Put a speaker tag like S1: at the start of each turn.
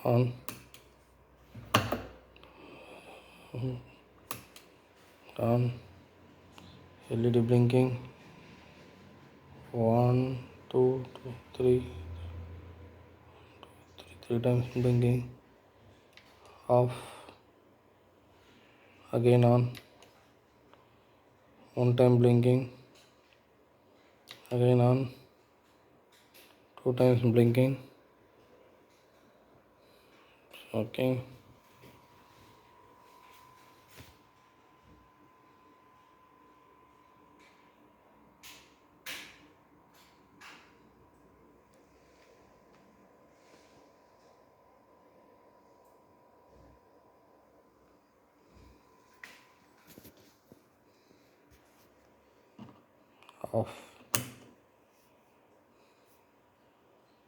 S1: on, on, LED blinking, 1 2 3 times blinking, off, again on, 1 time blinking, again on, 2 times blinking, okay. Off.